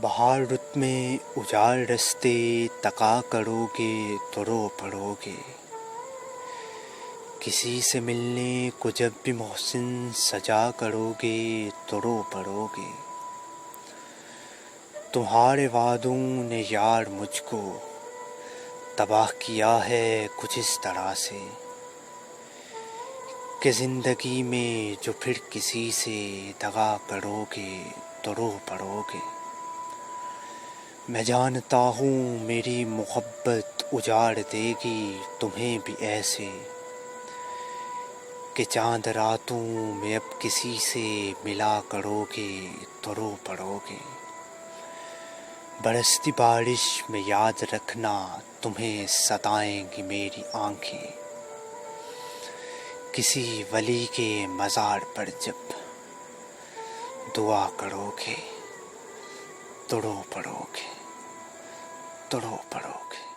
بہار رت میں اجاڑ رستے تکا کرو گے تو رو پڑو گے، کسی سے ملنے کو جب بھی محسن سجا کرو گے تو رو پڑو گے۔ تمہارے وعدوں نے یار مجھ کو تباہ کیا ہے کچھ اس طرح سے کہ زندگی میں جو پھر کسی سے دغا کرو گے تو رو پڑو گے۔ میں جانتا ہوں میری محبت اجاڑ دے گی تمہیں بھی ایسے کہ چاند راتوں میں اب کسی سے ملا کرو گے تو رو پڑو گے۔ برستی بارش میں یاد رکھنا تمہیں ستائیں گی میری آنکھیں، کسی ولی کے مزار پر جب دعا کرو گے تو رو پڑو گے، تو رو پڑو گے۔